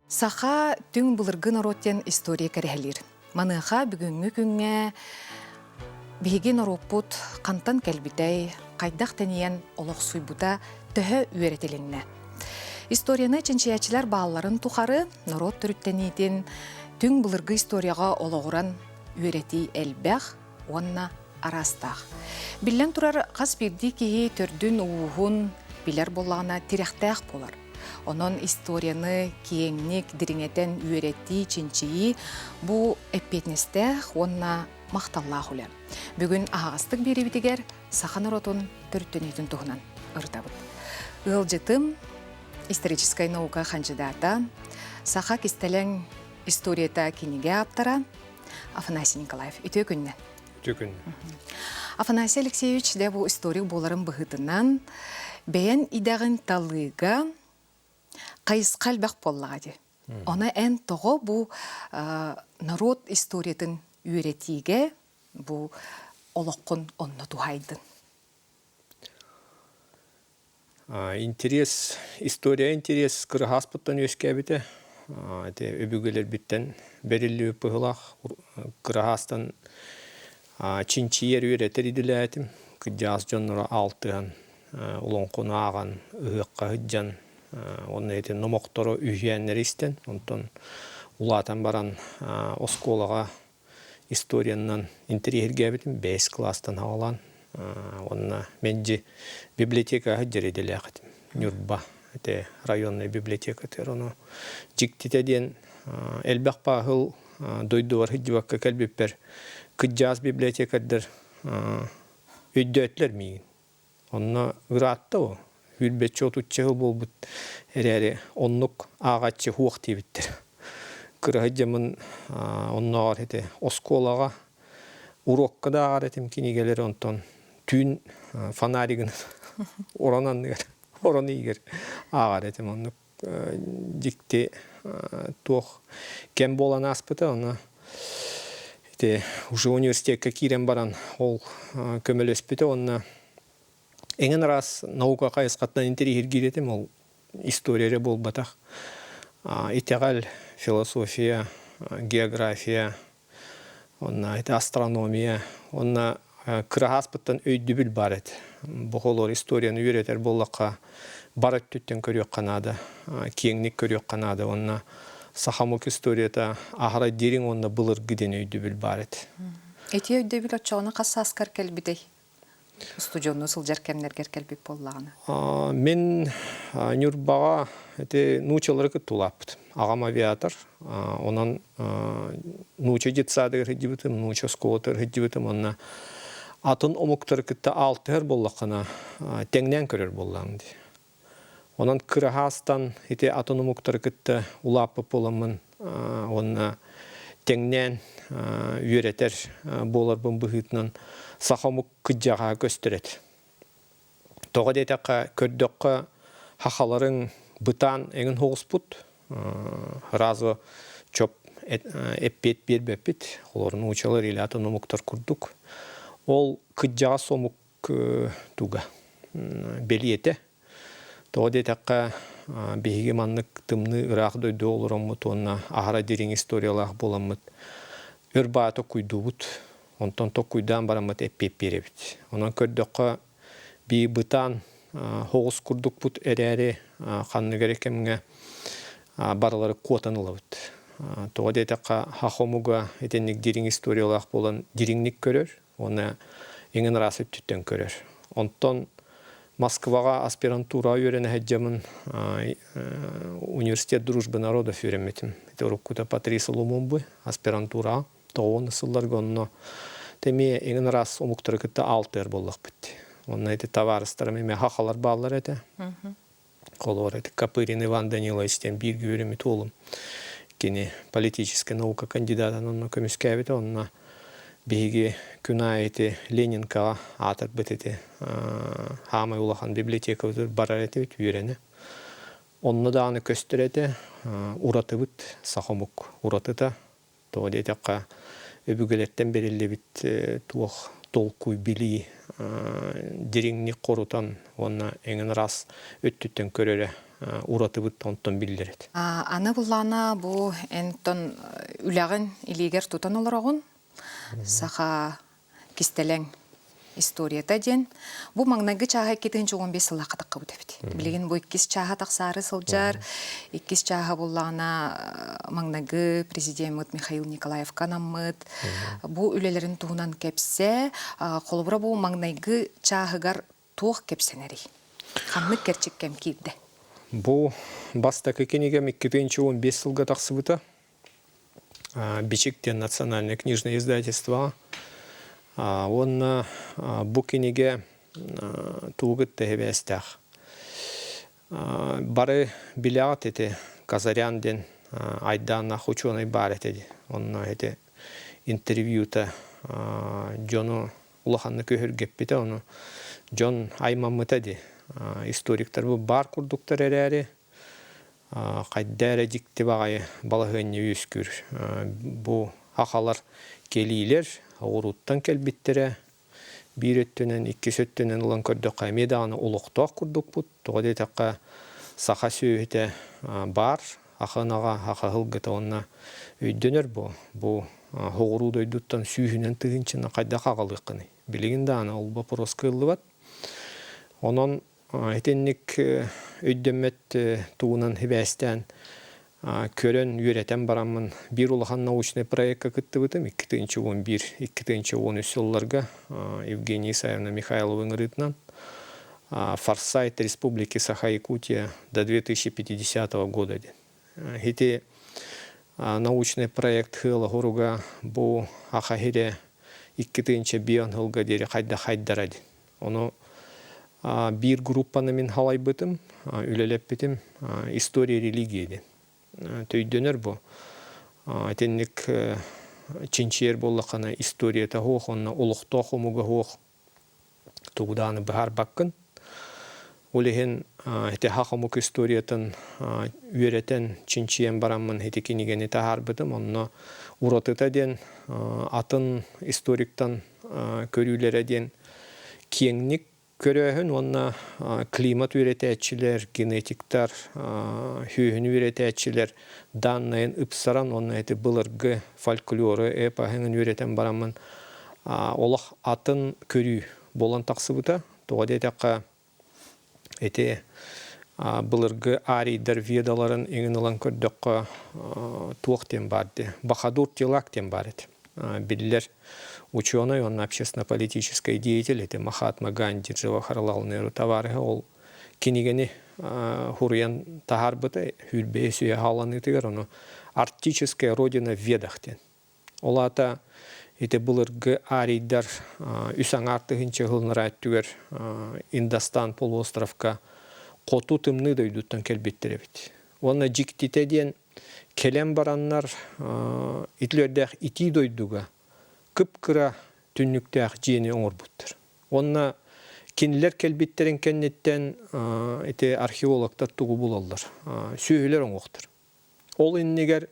Саха түң бұлыргын ороттен история кәрәлер. Маныға бүгінгі күнге бейген ороппут қантан кәлбітай, қайдақ тәниян олық суйбута түхі үйретелінне. Историяны ченчиячилар бағаларын тұқары народ түріттенейтін түң бұлыргы историяға олығыран үйреті әлбәқ, онна арастақ. Білен тұрар қас бірді кейі түрдің уғын білер болағына тиректәқ болар. Онон историяны киеңнік диреңетен үйретті ченчиі бұ әппетнестәқ, онна мақталлақ үлі. Бүгін ағастық беребітігер сақан оротын түрттенетін тұғынан ұртабыд. Ғылжытым историческая наука кандидата, саха кестелен историята кенеге аптара Афанасий Николаев. Үтө күнне. Афанасий Алексеевич де бұл историк боларын бұғытынан бәйін идағын талыға қайысқал бәқ боллағады. Она ән тоғы бұл народ историятын үйретіге бұл олыққын онны туғайдын. История интерес кырахаспыттан өскәбіті. Өбігілер біттен берілі өпігілақ. Кырахастан чинчиер үйретер еділі әтім. Күдяз жонлары алтыған, ұлонқыны аған, ұғыққа ғыджан. Оны әйтен номоқторы үйгенлер істен. Онтон улатан баран осколаға историяннан интерьергә бітім 5 кластан алан. Онна менде библиотека ғыджар еділі әқытім. Нюрба, районный библиотека. Оны жіктетеден әлбәқ бағыл дойдуар ғыджбаққа кәлбеппер күджаз библиотекадыр өйді өтлер мейін. Онна ұратты о. Үлбетчі отуччығы бол бұд әрі онлық ағатчы хуақ дейбіттір. Кырағыджамын оннағар әті осколаға урокқа да ағар әтім кенегелер онтон түйін фонаригін ораны егер ағар әтім онлық дикте тоқ кем болан аспыты оны уже университетке кирен баран ол көмел өспіті оны Эңен раз наука қайысқаттан интерьер керетім, ол история бол батақ. Итеғал философия, география, астрономия, онна кырағаспыттан өйді біл бар еді. Бұғылар историяны үйретер болаққа барат түттен көрек қанады, кеңнік көрек қанады. Онна сахамук историята ағырай дерің онна бұлыр гіден өйді біл бар еді. Әте өйді біл отчауына қасы аскар кәлбідей? Студионы сылжар кәмнергер кәлбек боллағына? Мен Нюрбаға нучалары күттулаппыд. Ағам авиатор. Онан нуча жетсадығыр хеджібітім, нуча сколатыр хеджібітім. Онна атын омуктары күтті алтығыр боллақына тәңнен көрер боллағынды. Онан кырахастан атын омуктары күтті улаппы боламын. Онна тәңнен үйретер болар бұн бұғытынан сақамық күджаға көстірет. Тоға дейтаққа көрдіққа хақаларын бұтан әңін хоғыс бұд. Разы чоп әппет бербеппет. Оларын ұчалар елі атын омуқтар күрдік. Ол күджаға сомық туға белі еті. Тоға дейтаққа бейге маннық тымны ұрақ дөйді олыр омыт. Онына ағара дерен историялақ боламыд. Өрбааты күйді бұд. Онтон тоқ күйдан барамыд әппеп беребіт. Онан көрдіққа бей бұтан хоғыз күрдік бұд әрі қанны керекемге баралары қотанылы бұд. Тоға дейтаққа хақомуға етенік дерің историялақ болан деріңнік көрер. Оны еңін расы түттен көрер. Онтон Москваға аспирантура үйрені әджамын университет дружбы народов үйреметім. Руккута Патриса Лумумбы аспирантура. Тоғын сылларға онына теме еңін рас омуқтары күтті алтыр болық бітті. Онына әті таварыстары мәме хақалар балылар әті. Қолуар әті Капырин Иван Даниловичтен біргі өремет олым. Кені политическая наука кандидатын онына көміске әбеті. Онына бейге күна әті Ленинкаға атыр бітеті. Хамай улахан библиотека барар әті өт үйрені. Онына дағаны көстір әті. Ураты бұд, сақымық уратыта. Тоға дейтаққа өбігілерттен берілі біт туық толкуй білі дереңні қорутан, оны әңін рас өттіттен көрері уратыбыт онтон биллерет. Аны буллана бу энтон үләген илигер тутан олорогун саха кистелең историята ден. Бу маңнагы чаға 2-15 сылла қатаққа бұдабыд. Білеген бу 2 чаға тақсары сылжар, 2 чаға боллағына маңнагы президент Михаил Николаев канаммыд. Бу үлелерін туғынан кепсе, қолыбыра бу маңнагы чағығар туық кепсенері. Қамны керчік кем кейді. Бу бастакы кенегем 2-15 сылға тақсыбыта. Бичиктен национальное книжное издательство. Он букиниге тугыт тегебестах. Бары билят эти Казарянден айдан ученый барет эти. Он эти интервью-то Джону улаханны көһөргеппите оны Джон Аймамытади историктер бу бар курдуктар эрәре кайдара дикти багай балагынны үскүр. Бу хакалар келилер ауруттан келбиттере bir öttünен, 2 öttünен ulan kördük medağını uluqtaq kurduk bud. Toğda etaqqa saqa söhüte bar, axanağa, axa hılgıta onna öydönür bu. Bu hoğuru doyduttan sühünen tığınçına qayda qağalıqını. Biligin dağına olba poroska ıllı bat. Onun etenlik öydönmet tuğunan hibestten körön yüreten baramın bir ulahan naучный проектка кытты бытым 2011-2013 yıllarga Евгений Исаевна Михайловың рытынан Форсайт Республики Саха-Якутия до 2050 года. Эти научный проект хыла горуга бу ахахире 2001 жылга дери хайда хайдарады. Оны bir группаны мен халай бытым, үлелеп бытым история религии. Төйдөнөр бу. Тенник чинчер боллакана историята хоох, онна улуктоо хомуга хоох. Тугдааны бахар баккын. Олеген эте хахомук историятын үйрөтен чинчиен бараммын эте кинигени тахар бытым, онна уратыта ден атын историктан көрүүлөрө ден кеңник көрөһүн, онна климат үйрөтәчилер, генетиктар, хүйүн үйрөтәчилер данныйын ыпсаран, онна эти былыргы фольклоры, эпахыңын үйрөтен барамын. Олақ атын көрүү болан тақсыбыта. Тоғады етаққа эти былыргы арийдар ведаларын еңін олан көрдөққа туақтен барды. Бахадур Тилактен барды. Биллер ученый, он общественно-политический деятель, это Махатма Ганди, Джавахарлал Неру товары, ол кинигени хурьян тахарбыта, хүлбе сүйе халаны тигер, он арктическая родина ведахтен. Олата это былыргы арийдар үсаң артығынча ғылнырайт түгер Индостан полуостровка қоту тымны дойдуттан келбеттеребет. Оны жиктитеден келем бараннар итлердәк ити дойдуга кыпкыра түннүктәк жиени оңор буттыр. Онна кинилер келбеттерин кеннеттен эти археологтар тугу булалар. Сүйөлөр оңоктыр. Ол иннегер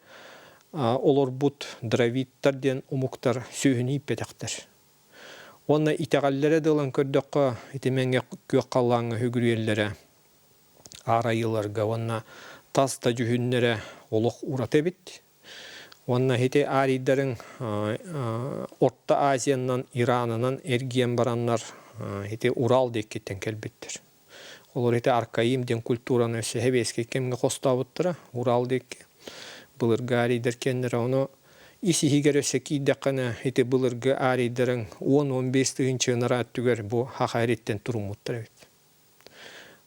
олор бут дравиттар ден умуктар сүйүн иппетектер. Онна итегаллере дылан көрдөккө итеменге көккаллаңы хүгүрүеллере арайыларга онна таста жүхүннере олық уратебит. Онна хете арийдарын Орта Азиянан, Иранынан эрген бараннар хете Урал деккеттен келбеттер. Олар хете аркаим ден культураны өсі хебеске кемге қостауыттыра, Урал декке. Былыргы арийдар кеннері оны иси хигер өсі кейдаққаны хете былыргы арийдарын 10-15 тығынчығынара түгер бұ хақайреттен тұрумуттыр өйт.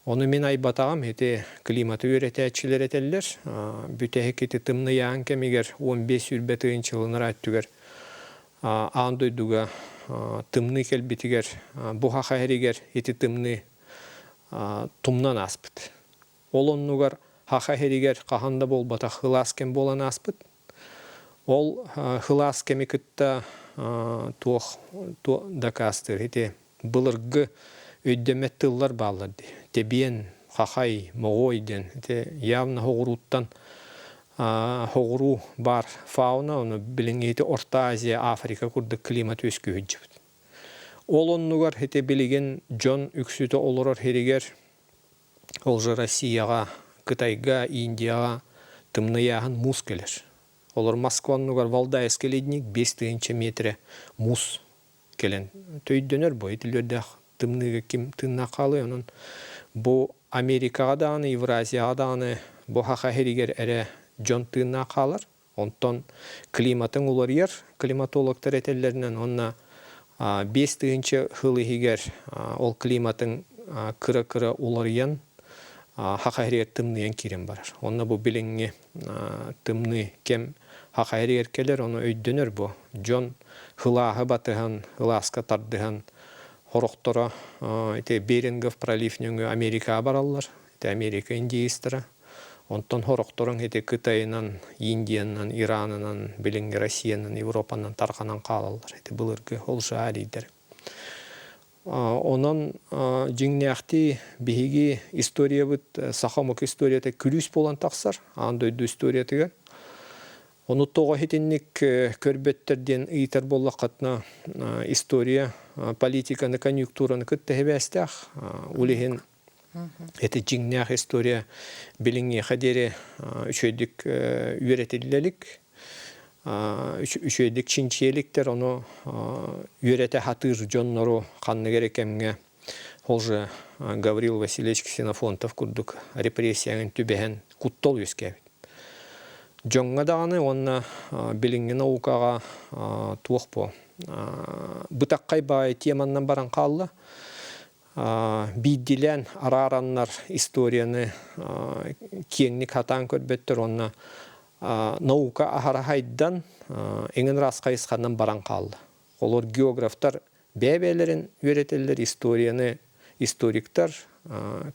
Оны мен айбатағам, эти климаты үйретәчілер етелер. Бүтәхі кеті тымны яғын кемегер 15 үрбетігін чылыныр әттігер. Андойдуға тымны келбетігер, бұға қайрегер еті тымны тұмнан аспыт. Ол оннуғар хақа херигер қағанда бол бата хыласкен болан аспыт. Ол хыласкеми күтті туық дакастыр. Еті бұлырғы өйдемет тыллар балырды. Тебен, хахай, моғойден, явна хоғыруттан хоғыру бар фауна, оны білін еті Орта Азия, Африка күрді климат өскі өджібіт. Ол оннуғар еті білеген Джон үксіті олырар херігер, ол жа Россияға Кытайга, Индияга тымныяһын мус келер. Олар Москваннугар Валдайск келедник 5 метре мус келен. Төйдөнөр бу итилердә тымныга ким тынна калы, онун бу Америкага даны, Евразияга даны бу хахахеригер эре жон тынна калар. Онтон климатын улар ер, климатологтар этеллеринен онна 5 хылыгер ол климатын кыра-кыра улар ян хахахеригер тымныян кирен барар. Онна бу билинги тымны кем хахахеригер келер, оны өйдөнөр бу жон хылаһы батыган, хыласка тардыган хорохтора Берингов проливнөңгө Америкага бараллар. Америка индейстера. Онтон хорохторың Кытайынан, Индиянан, Иранынан, билинги Россиянан, Европанан тарқанан қалалар. Бұлырғы олжа алидер. Онан жиңнәқті бігігі история бұд, сақамық историята күліс болан тақсар, андойды историятыға. Оны тоға хетіннік көрбеттерден ұйтар болла қатына история, политиканы, конъюнктураны күтті хебәстәқ. Улеген это жиңнәқ история билинги хадере үшөйдік үйретелілік, үшөйдік чинчиеліктер, оны үйрете хатыр жоннору қанны керекемге олжы Гаврил Васильевич Ксенофонтов күрдік репрессияңын түбәхен куттол өскәбет. Жоңға дағаны онна билинги наукаға туық по. Бұтаққай бай теманнан баран қалды. Биддилен арараннар историяны кеңник хатан көрбеттер, онна наука ахара хайдан еңін расқайысқаннан баран қалды. Олар географтар бәбәлерін өретелер, историяны историктар,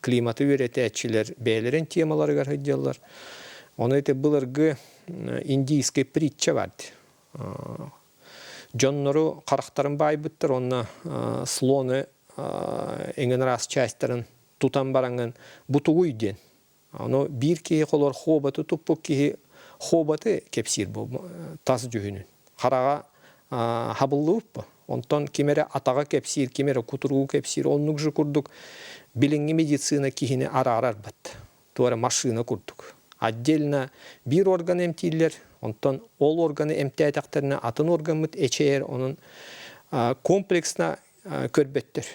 климаты өретәтчілер бәлерін темалары ғарғыдделар. Оны әте бұлырғы индийский притча барды. Джоннору қарақтарын бай бұттыр, онна слоны еңін рас частарын тутан бараңын бұтуғы үйден. Оны бір кейі қолар хобаты тұппық кейі хобаты кепсир бұл тас жүхінін. Қараға хабылы ұппы. Онтан кемері атаға кепсир, кемері құтырғы кепсир, оннық жы күрдік. Білінгі медицина кейіні ара-арар бәтті. Туары машина күрдік. Отдельно bir organ emtiyler, ondan ol organı emtiyataqtarına atın organımıt eçeyer, onun kompleksna körbettir.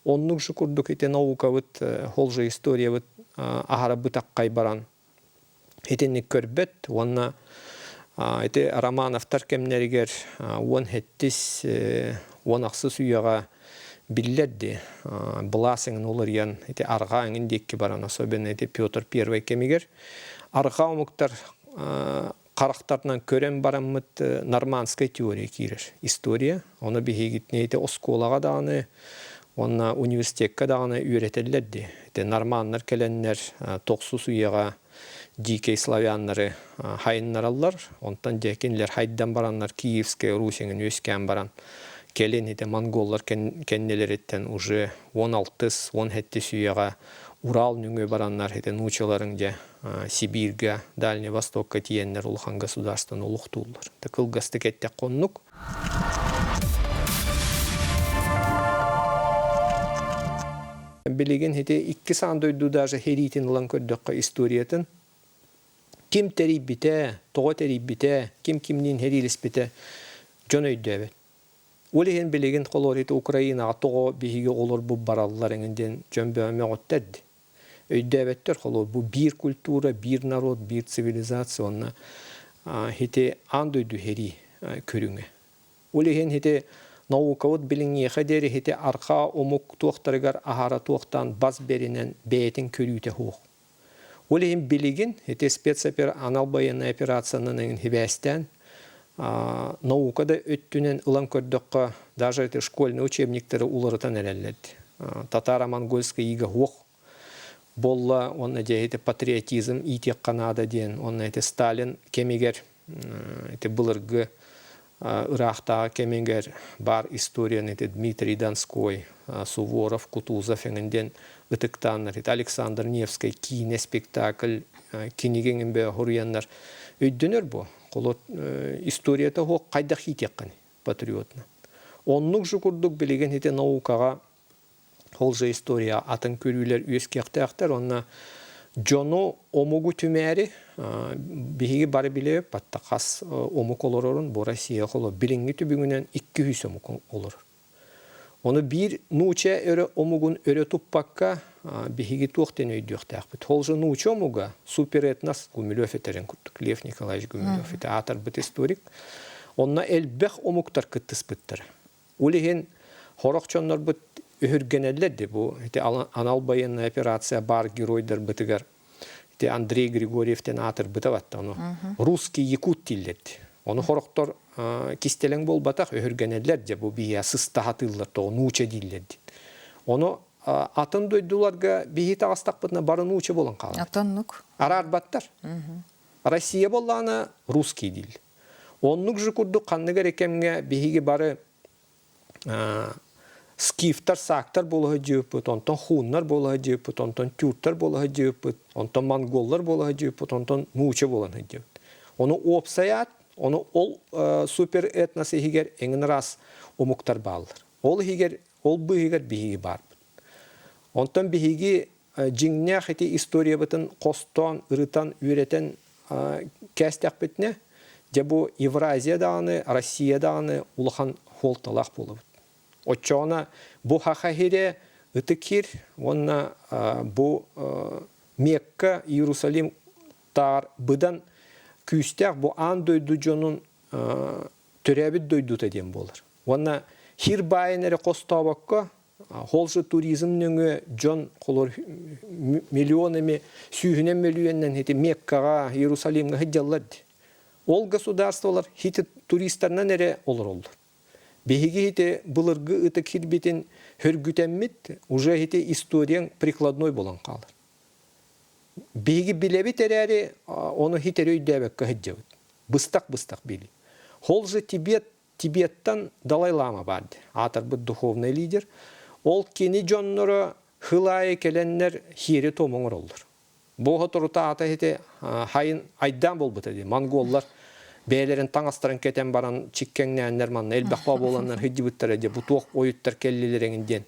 Onluk şu kurduk ete nauka vıt, holca istoriya vıt, ahara bıtaqqay baran etenlik körbet, onna ete Romanovtar kemneriger, on hettis, on aqsı suyağa billerdi. Bılasının olur yan, ete arga engindeki baran, особенно ete Piotr I kemiger. Arqa omuktar qaraqtardan көрен барамыт нормандская теория кирер. История. Оны биһи гитнейте осколага даны, онна университетка даны үйретелерди. Норманнар келеннер тоқсу суяга дикей славяннары хайыннараллар. Онтан декенлер хайдан бараннар Киевская Русиңин өскән баран. Келен ете монголлар кеннелереттен уже 16-17 суяга Урал нүңгө бараннар ете нучаларын же Сибирга, Дальний Востокка тиеннер улхан государствын улуқтулар. Такыл гастыкетте коннук. Билеген ете 2 сандойду даже херитин улан көрдөкка историятын. Ким териб бите, тоға териб бите, ким-кимнин херилис бите, жон өйдөбет. Олеген билеген қолор ете Украинаға тоға бихиге олар бұ баралылар еңінден жон бөме ғоттады. Өйдәбеттер қолу бұл бір культура, бір народ, бір цивилизация, онна хете андойду хери көріңе. Олеген хете наукавыт біліңе қадері хете арқа омук туақтарығар ахара туақтан баз берінен бәйтін көрүйте хоқ. Олеген білеген хете анал баянна операцияның еңін хебәстен наукада өттінен ұлан көрдіққа даже школьный учебниктері уларытан әрәлләді. Татаро-монгольская ига хоқ. Болла, он надеет патриотизм и тех Канада ден, он это Сталин кемигер, это былыргы Ирахта кемигер бар история, это Дмитрий Донской, Суворов, Кутузов, энгенден ытыктаннар, это Александр Невский кинеспектакль, кинегенбе хурьяннар, өйдөнөр бу, колот историята хоқ кайда хитеккан патриотна. Оннук жукурдук билеген это наукага Холжа история атын көрүлер өскектәқтер, онна Жону омугу түмәри биһиги бары биле патта хас омук олорорун бу Россия холо билинги түбүңүнөн 200 омук олор. Оны бир нуча өрө омугун өрө туппакка биһиги туохтен өйдүөхтаахпыт. Холжу нуча омуга суперэтнос Гумилев этерен куттук. Лев Николаевич Гумилев это атар бит историк. Онна элбех омуктар кыттыспыттар. Улиһин хорокчоннор бит үһүргенеллерди бу анал военная операция бар геройдар бытыгар. Андрей Григорьевтен атыр бытаватта оны. Русский якут тиллерди. Оны хороктор кистелең болбатак үһүргенеллер же бу бия сыстахатыллар то нуча диллерди. Оны атын дойдуларга бии тагастакпытына бары нуча болон калды. Атоннук. Арарбаттар. Россия болланы русский дил. Оннук же курду канныгар экемге биһиги бары скифтар, сактар болуға жүйіппіт, онтон хуннар болуға жүйіппіт, онтон тюрттар болуға жүйіппіт, онтон монголлар болуға жүйіппіт, онтон нуча болуға жүйіппіт. Оны опсаят, оны ол супер этносы хигер эңін рас омуктар балылар. Ол бұхигер биһиги барбыт. Онтон биһиги жиңнях эти история бытын костон, ырытан, үйретен кәстәк бітіне, же бу Евразия дағаны, Россия дағаны улахан холталақ болуыт. Отчона бу хахахире ытыкир, онна бу Мекка, Иерусалим тар быдан күстәк бу ан дойду жонун төрәбит дойду теден болар. Онна хир байынары костабакка холжы туризм нөңі жон қолор миллионами, сүйінен миллионнан хети Меккаға, Иерусалимға хиджаллады. Ол государстволар хити туристарнан эре олар олар. Беги хите былыргы ытык хирбитин хөргүтәммит уже хите историяң прикладной болан қалыр. Беги билебит әрәри оны хитер өйдәбәккә хиджабыт. Быстак били. Холжы Тибеттан Далай-лама барды. Атар бит духовный лидер. Ол кени жонноры хылай келеннер хире томоңор олдыр. Бога торута ата хите хайын айдан болбыт эди. Монголлар бәйлерин таңастарын кетен баран чиккеңнәннер манна элбақпа боланнар хиджибыттар эди. Бутуок ойыттар келлилереңинден.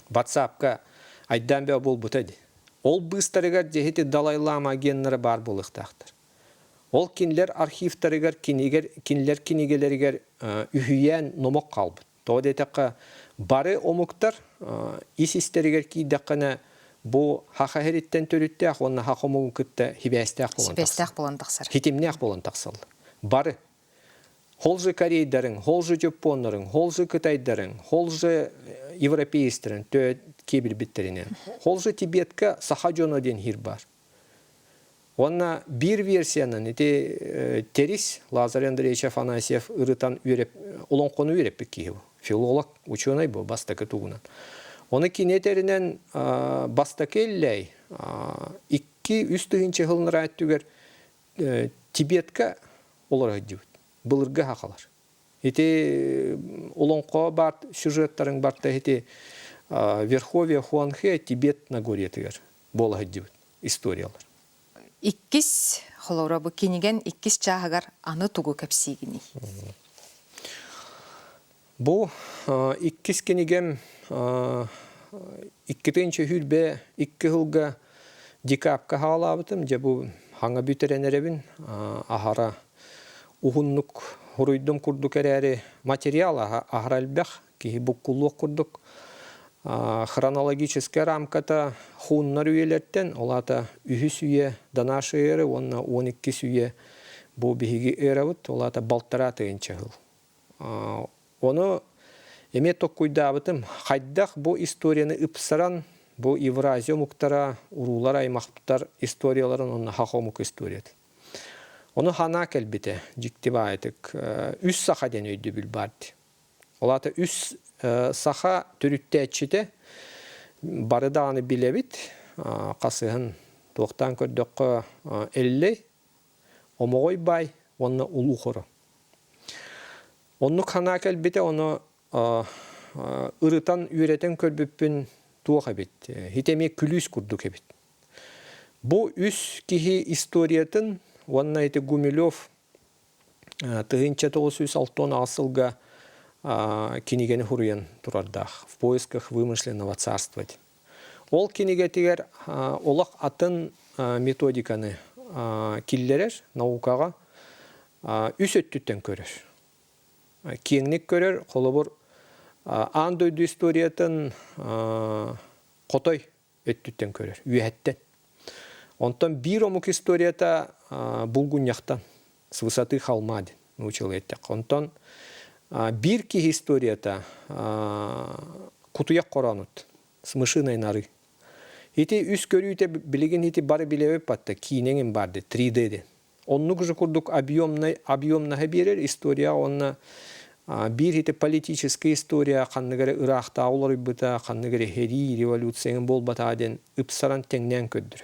WhatsApp-ка айдан бә болбыт эди. Ол быстарыгар жехите Далай-лама геннері бар болықтақтыр. Ол кинлер архивтарыгар кинлер кинигелеригер үхүйен номок қалбыт. Тоғы детеққа бары омуктар исистеригер кейдаққана бұ хақахериттен төріттеақ, онна хақомуғын күтті хибәстеақ болан тақсар. Хитимнеақ болан тақсал. Бары. Холжы корейдарын, холжы жөппонларын, холжы кытайдарын, холжы европейстерін, кебір біттерінен. Холжы Тибетка саха жона ден хир бар. Онна bir версияның терис Лазарь Андреевич Афанасьев ырытан олонқону үйреп беккейі. Филолог, ученый бұл, бастакы туғынан. Оны кинетерінен бастакелләй 2-3 тыгынчы ғылыныр әттігер Тибетка олар әддеуд. Бұлырғы хақалар. Олонқо бар, сюжеттарын барда Верховье Хуанхэ Тибет на горе тігер. Бол әддеуд. Историялар. Иккис холора бу киниген иккис чаагар аны тугу кепсигини. Бу иккис киниген иккитинче хүрбе 2 жылга декабрга халабытым же бу хаңа бүтеренеребин ахара ухуннук хуруйдум курдук эрери материал ахаралбах ки буккулук курдук. Хронологическая рамката хуннар үйелерттен, олата үхіс үйе данашы ері, онна 12 үйе бұл бігі әрі олата балтара тыйынчы ғыл. Оны еме тоқ көйдабытым, қайдақ бұл историяны үпсаран, бұл Евразия мұқтара, урулар аймақтар историяларын онна хақомук историяды. Оны хана кәлбеті, жіктіп айтық, үс сақаден өйді біл барды. Олата үс саха түрүттәчите барыдааны билебит касыгын тоқтан көрдөккө 50 омогой бай онна улуу хоро. Онну кана келбите оны ырытан үйретен көрбүппүн туока бит. Хитеме күлүс курдук бит. Бу үс кихи историятын онна Гумилев тыгынча 906 асылга кинигени хуруян турардах в поисках вымышленного царства. Ол кинегетигер олақ атын методиканы киллерер наукаға үс өттүттен көрер. Кеңнік көрер, қолыбыр андойду историятын қотой өттүттен көрер, үйәттен. Онтан бір омук историята бұлгуньяқтан, с высоты холмадин, научил еттек. Онтан бір ки историята кутуяқ қоранут, с мышиной нары. Ити үс көрүйте білеген ити бары білеуіп батты, кейнеңін барды, 3D-ден. Оннук же курдук объемнаға берер история, онна bir ити политическая история, қанныгары Ирақта олар бұта, қанныгары хери революцияның бол батаден үпсаран теңнен көддір.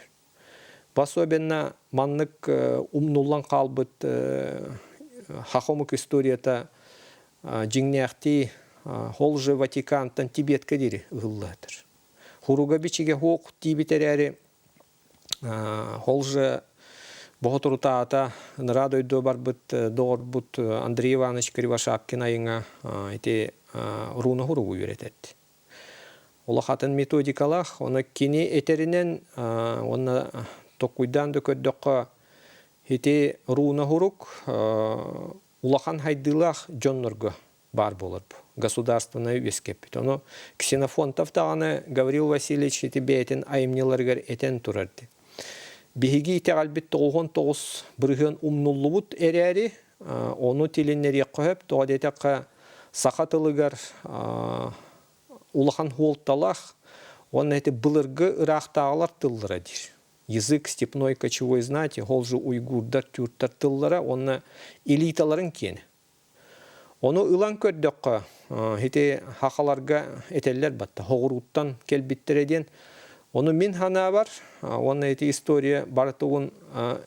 Басуабенна маннык умнуллан қалбыт хахомук историята жиңнеяқти холжы Ватикантан Тибетке дері ұғылладыр. Хуруга бичиге хоқ тибетер әрі холжы Бохотурутаата нарадойдо барбыт доорбут Андрей Иванович Кривошапкин айыңа ити руна хуругу үйретет. Олахатын методикалах, оны кини этеринен, оны токуйдан дөкөддөкка ити руна хурук улахан хайдылах жоннорго бар болар бу. Государственный вескепит. Оны Ксенофонтов тағаны Гаврил Васильевич ити бейтин айымнеларгар этен турарды. Биһиги тәгалбит 99 бирген умнуллубут эрәри, оны тиленнәр яқып, тоадетәккә сахатылыгар улахан хуолталах, оны әте былыргы ырақтағалар тыллыра дир. Язык степной кочевой знати, холжы уйгурдар, тюрттар тыллыра, оны элиталарын кені. Оны ылан көрдөккә, хите хақаларга этелләр батта, хоғыруттан келбиттереден. Оны min hana var, onun eti история baratığın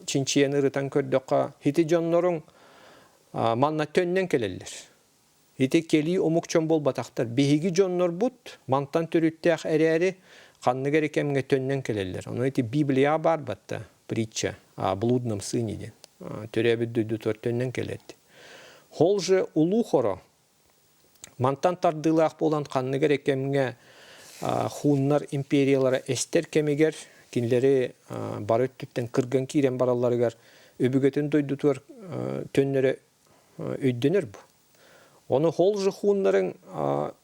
Çinçiyen ırıtan kördöka hiti jonnorun manna tönnen keleller. Hiti keli omuk çömbol bataktar. Bihigi jonnor but, mantan törüttəq ərəri qanlı gerekemge tönnen keleller. Onun eti Bibliya бар batta, притча о блудном сыне ден. Törəbid düdütör tönnen keledi. Holje ulu xoro, mantan tardılaq bolan qanlı gerekemge Хуннар империялары эстер кемегер, кинлери бар өттүттен кырган кирен бараларыгар өбүгөтөн дойдутуар төннөрө өйдөнөр бу. Оны холжы хуннарын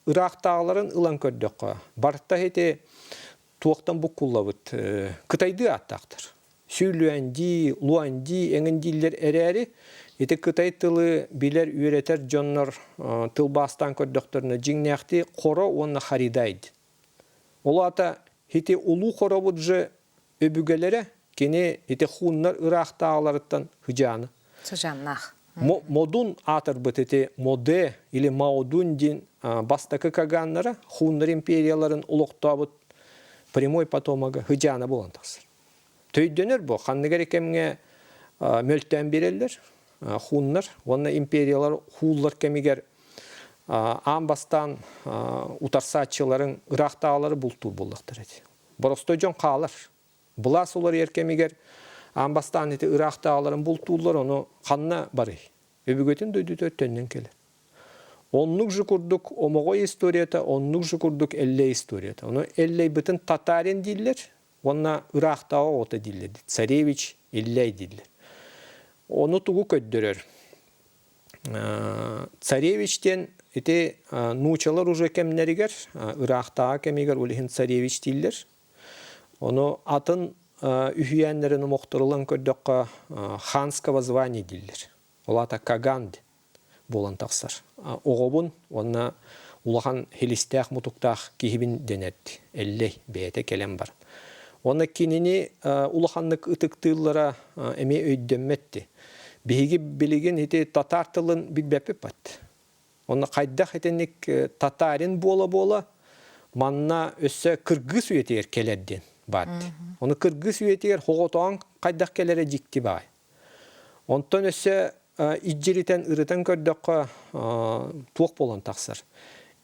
Ирактагыларын ылан көрдөккө. Барта хете туактан бу куллабыт. Кытайды аттактыр. Сүйлүэнди, луанди, эңендиллер эрери эте Кытай тылы билер үйретер жоннор тылбастан көрдөктөрүнө жиңнякти коро онна харидайды. Олата хите улу хоробут же өбүгелере кене хите хуннар Ирактагыларыттан хыжаны. Сыжаннах. Модун атыр бытete моде или маодун дин бастакы каганнара хуннар империяларын улуктабыт прямой потомога хыжаны болантасыр. Төйдөнөр бу ханны керекемге мөлтөн берелер хуннар, онна империялар хуллар кемигер Амбастан утарсатчыларын Ирактагылары бултур болдуктар эти. Боростой жон калар. Була солар эркемигер Амбастан эти Ирактагыларын бултурлар, оны канна бары. Өбүгөтүн дөйдүтө төннөн келе. Оннук жукурдук омогой историята, оннук жукурдук элле историята. Оны эллей бытын татарин диллер, онна Ирактага ота диллер. Царевич эллей диллер. Оны тугу көддөрөр. Царевичтен эти нучалар уже кемнеригер, Ирактага кемигер улихин царевич диллер. Оны атын үхүйәннерін моқтырылан көрдөкка ханского звания диллер. Олата каганд болан тақсар. Оғобун, онна улахан хелистәқ мутуқтақ кихибин денетті. Әллей бейте келем бар. Оны кинини улаханлык ытыктыыллара эме өйдөнметті. Биһиги билигин хити татар тылын билбеппе бат. Оны кайдах этенник татарин бола манна өссө кыргыз үйетер келерден бат. Оны кыргыз үйетер хоготоан кайдах келере жикти бай. Онтон өссө ижиритен ырытан көрдөккө туок болон таксыр.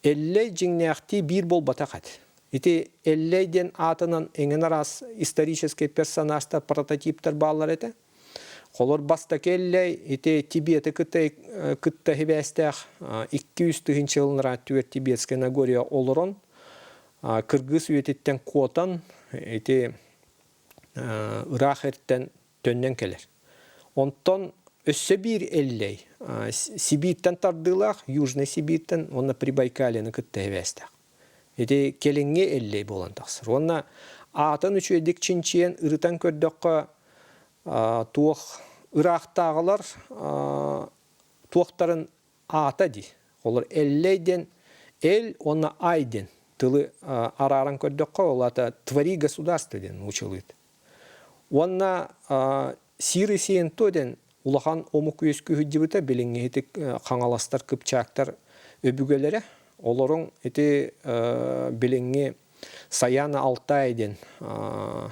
Эллей жиңнеакти бир бол батакат. Ити эллейден атынан эңен арас исторический персонаждар прототиптер баалар эте. Холор бастакеллей ити Тибеты кытта хебестех 200 жылнара түгер Тибетская Нагория олорон Кыргыз үететтен куотан эти Ирак эрттен төннен келер. Онтон өссө бир эллей Сибирьтен тардылах, Южный Сибирьтен, онна Прибайкалияны кыттыгыбестак. Эти келеңге эллей болан тақсыр. Онна атын үчөйдік чинчиен ырытан көрдөккө туох Ирактагылар туохтарын ата ди. Олар эллейден эл, онна айден тылы араран көрдөккө олата твори государство ден учылыт. Онна сиры сиентоден улахан омук өскү хүддибыта билиңетик каңаластар кыпчактар өбүгөлөрө олорун эти билиңи Саяна Алтайден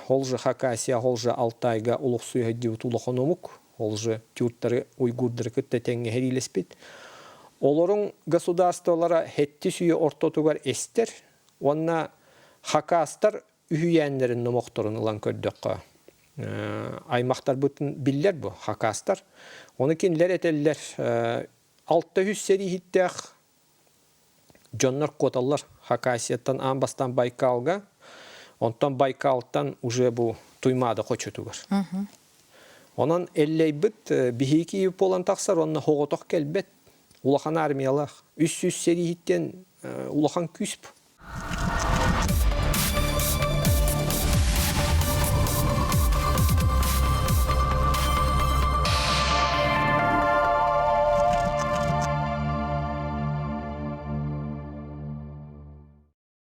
холжы Хакасия холжы Алтайга улук суй хүддибыт улахан омук холжы тюрттары уйгурдары кытта теңге херилеспит. Олорун государстволара хетти сүйө ортотугар эстер, онна Хакастар үйәннерин номокторун ылан көрдөккө. Аймактар бүтүн биллер бу Хакастар. Оны кинлер этеллер 600 серихиттех жоннор коталлар Хакасияттан анбастан Байкалга, онтан Байкалттан уже бу туймады хочутугар. Онан эллейбит бихики болан таксар онна хоготок келбет. Улахан армиялах 300 серихиттен улахан күсп.